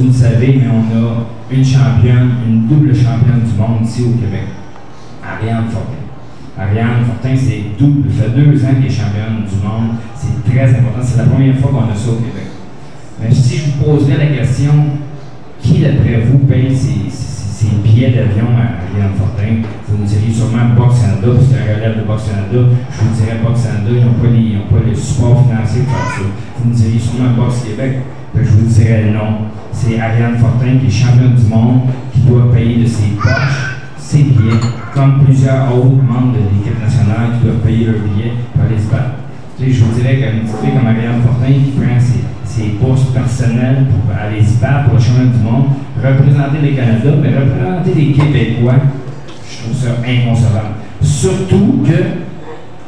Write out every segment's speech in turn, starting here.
si vous le savez, mais on a une championne, une double championne du monde ici au Québec, Ariane Fortin. Ariane Fortin, c'est double, ça fait 2 ans qu'elle est championne du monde, c'est très important, c'est la première fois qu'on a ça au Québec. Mais si je vous poserais la question, qui d'après vous paye ses billets d'avion à Ariane Fortin? Vous me diriez sûrement Boxe Canada, parce que c'est un relève de Boxe Canada. Je vous dirais Boxe Canada, ils n'ont pas le support financier pour faire ça. Vous me diriez sûrement Boxe Québec, puis je vous dirais non. C'est Ariane Fortin qui est championne du monde, qui doit payer de ses poches ses billets, comme plusieurs autres membres de l'équipe nationale qui doivent payer leurs billets pour aller se battre. Tu sais, je vous dirais qu'une petite fille comme Ariane Fortin qui prend ses bourses personnelles pour aller se battre pour le championnat du monde, représenter le Canada, mais représenter les Québécois, je trouve ça inconcevable. Surtout que,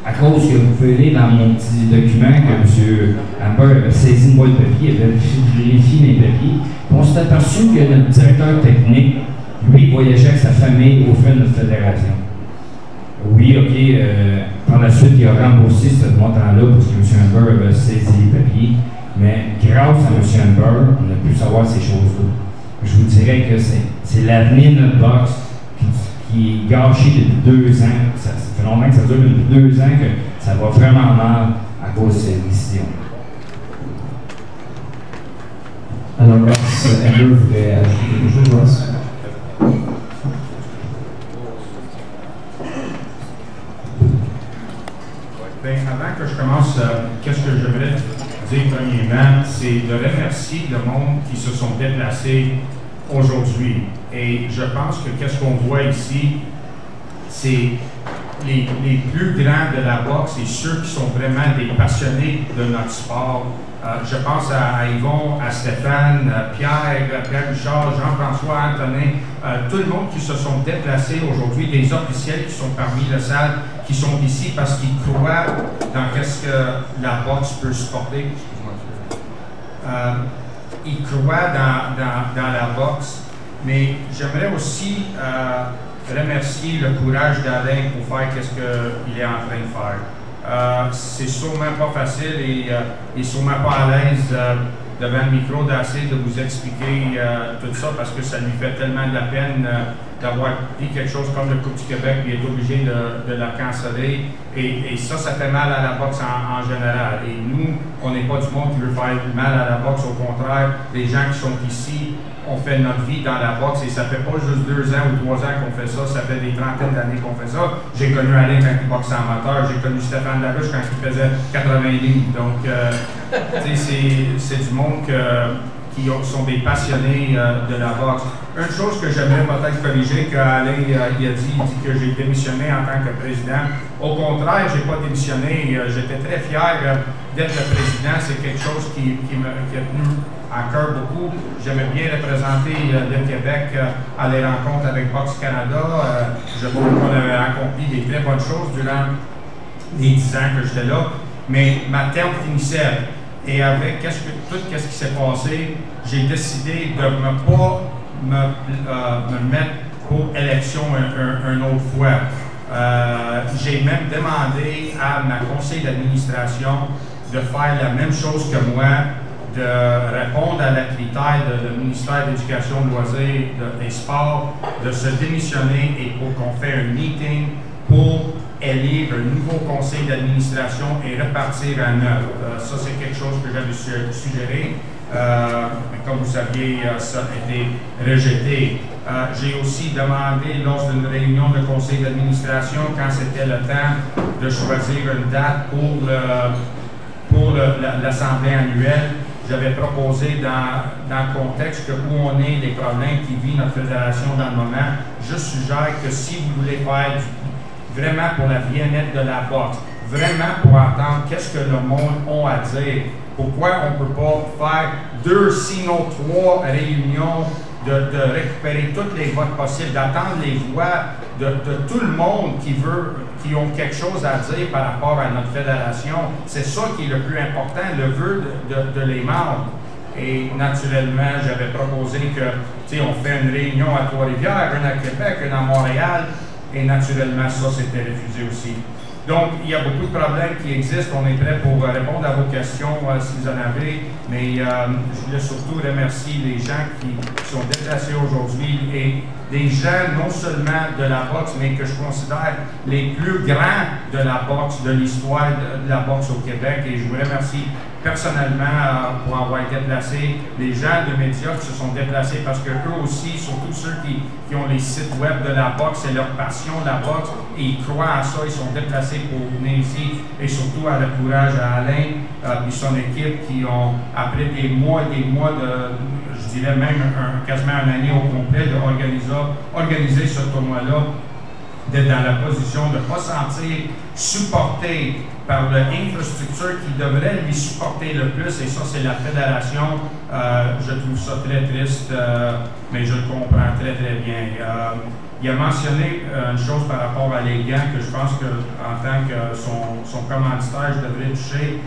à cause que vous pouvez lire dans mon petit document que M. Amber avait saisi une boîte de papier, il avait vérifié les papiers, on s'est aperçu que notre directeur technique, lui, voyageait avec sa famille au frais de notre fédération. Oui, OK, par la suite, il a remboursé ce montant-là parce que M. Amber avait saisi les papiers. Mais grâce à M. Amber, on a pu savoir ces choses-là. Je vous dirais que c'est l'avenir de notre boxe qui est gâché depuis 2 ans. Ça fait longtemps que ça dure, depuis 2 ans que ça va vraiment mal à cause de cette décision. Alors, Ross, Amber voudrait ajouter quelque chose, Ross? Bien, avant que je commence, qu'est-ce que j'aimerais dire premièrement, c'est de remercier le monde qui se sont déplacés aujourd'hui. Et je pense que qu'est-ce qu'on voit ici, c'est les plus grands de la boxe et ceux qui sont vraiment des passionnés de notre sport. Je pense à Yvon, à Stéphane, Pierre Richard, Jean-François, Antonin, tout le monde qui se sont déplacés aujourd'hui, des officiels qui sont parmi la salle, qui sont ici parce qu'ils croient dans qu'est-ce que la boxe peut supporter. Ils croient dans la boxe, mais j'aimerais aussi remercier le courage d'Alain pour faire qu'est-ce qu'il est en train de faire. C'est sûrement pas facile et il n'est sûrement pas à l'aise devant le micro d'essayer de vous expliquer tout ça parce que ça lui fait tellement de la peine d'avoir dit quelque chose comme le Coupe du Québec et est obligé de la canceller. Et ça fait mal à la boxe en général. Et nous, on n'est pas du monde qui veut faire mal à la boxe. Au contraire, les gens qui sont ici, on fait notre vie dans la boxe et ça fait pas juste 2 ans ou 3 ans qu'on fait ça, ça fait des trentaines d'années qu'on fait ça. J'ai connu Alain quand il boxait amateur, j'ai connu Stéphane Larouche quand il faisait 80 livres. Donc, c'est du monde qui sont des passionnés de la boxe. Une chose que j'aimerais peut-être corriger, qu'Alain il a dit que j'ai démissionné en tant que président. Au contraire, j'ai pas démissionné. J'étais très fier d'être le président. C'est quelque chose qui a tenu à cœur beaucoup. J'aimais bien représenter le Québec à les rencontres avec Boxe Canada. Je trouve qu'on avait accompli des très bonnes choses durant les 10 ans que j'étais là. Mais ma terme finissait. Et avec tout ce qui s'est passé, j'ai décidé de ne pas me mettre pour élection une autre fois. J'ai même demandé à ma conseil d'administration de faire la même chose que moi, de répondre à la critère du ministère de l'Éducation, de loisirs et sports, de se démissionner et pour qu'on fasse un meeting pour élire un nouveau conseil d'administration et repartir à neuf. Ça, c'est quelque chose que j'avais suggéré. Comme vous saviez, ça a été rejeté. J'ai aussi demandé lors d'une réunion de conseil d'administration, quand c'était le temps de choisir une date pour l'assemblée annuelle, j'avais proposé dans le contexte où on est, les problèmes qui vit notre fédération dans le moment, je suggère que si vous voulez faire vraiment pour la bien-être de la boxe, vraiment pour entendre qu'est-ce que le monde a à dire, pourquoi on ne peut pas faire 2, sinon 3 réunions, de récupérer toutes les votes possibles, d'attendre les voix de tout le monde qui ont quelque chose à dire par rapport à notre fédération. C'est ça qui est le plus important, le vœu de les membres. Et naturellement, j'avais proposé que, on fait une réunion à Trois-Rivières, une à Québec, une à Montréal, et naturellement, ça, c'était refusé aussi. Donc, il y a beaucoup de problèmes qui existent. On est prêt pour répondre à vos questions si vous en avez. Mais je voulais surtout remercier les gens qui sont déplacés aujourd'hui et des gens non seulement de la boxe, mais que je considère les plus grands de la boxe, de l'histoire de la boxe au Québec. Et je vous remercie personnellement pour avoir été déplacés, les gens de médias qui se sont déplacés parce que eux aussi, surtout ceux qui ont les sites web de la boxe, c'est leur passion la boxe et ils croient à ça, ils sont déplacés pour venir ici et surtout à le courage à Alain et son équipe qui ont, après des mois de, je dirais même quasiment une année au complet d'organiser ce tournoi-là, d'être dans la position de ne pas sentir supporté par l'infrastructure qui devrait lui supporter le plus, et ça, c'est la fédération. Je trouve ça très triste, mais je le comprends très, très bien. Il a mentionné une chose par rapport à les gants que je pense qu'en tant que son commanditaire, je devrais toucher.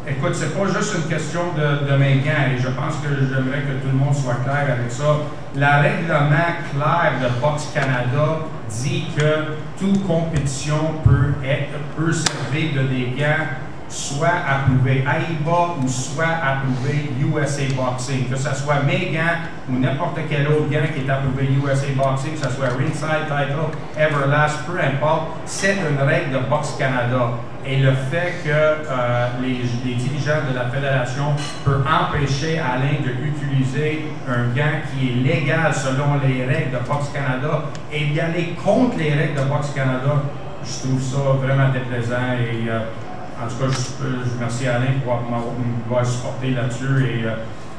Écoute, c'est pas juste une question de mes gants, et je pense que j'aimerais que tout le monde soit clair avec ça. Le règlement clair de Boxe Canada dit que toute compétition peut servir de des gants soit approuvés AIBA ou soit approuvés USA Boxing. Que ce soit mes gants ou n'importe quel autre gant qui est approuvé USA Boxing, que ce soit Ringside Title, Everlast, peu importe, c'est une règle de Boxe Canada. Et le fait que les dirigeants de la fédération peuvent empêcher Alain d'utiliser un gant qui est légal selon les règles de Boxe Canada et d'y aller contre les règles de Boxe Canada, je trouve ça vraiment déplaisant. Et en tout cas, je remercie Alain pour m'avoir supporté là-dessus. Et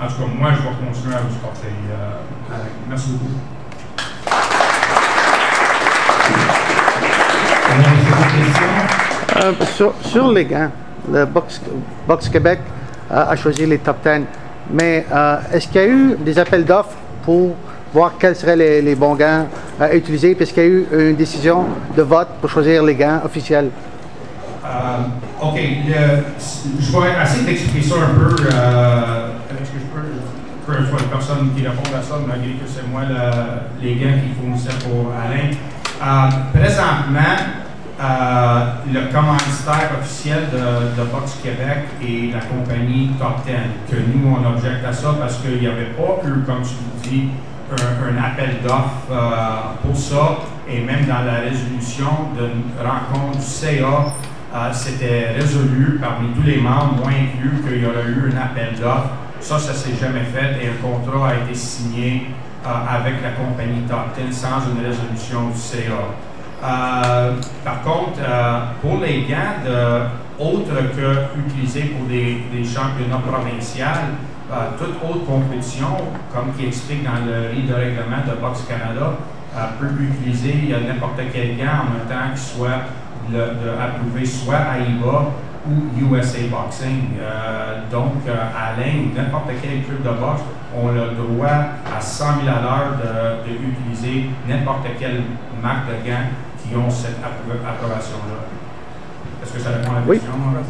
en tout cas, moi, je vais continuer à vous supporter. Alain. Merci beaucoup. Sur les gants, le Boxe Québec a choisi les top 10, mais est-ce qu'il y a eu des appels d'offres pour voir quels seraient les bons gants à utiliser, puisqu'il y a eu une décision de vote pour choisir les gants officiels? OK. Je vais essayer d'expliquer ça un peu. Est-ce que je peux une personne qui répond à ça, malgré que c'est moi les gants qui fournissaient pour Alain. Présentement, le commanditaire officiel de Boxe Québec est la compagnie Top 10, que nous, on objecte à ça parce qu'il n'y avait pas eu, comme tu le dis, un appel d'offres pour ça, et même dans la résolution d'une rencontre du CA, c'était résolu parmi tous les membres, moi inclus, qu'il y aurait eu un appel d'offres. Ça s'est jamais fait et un contrat a été signé avec la compagnie Top 10 sans une résolution du CA. Par contre, pour les gants, autres que utilisés pour des championnats provinciaux, toute autre compétition, comme qui explique dans le livre de règlement de Boxe Canada, peut utiliser n'importe quel gant en même temps qu'il soit approuvé soit AIBA ou USA Boxing. Donc, Alain ou n'importe quel club de boxe ont le droit à 100 000 à l'heure d'utiliser n'importe quelle marque de gants qui ont cette approbation-là. Est-ce que ça répond à la question? Oui.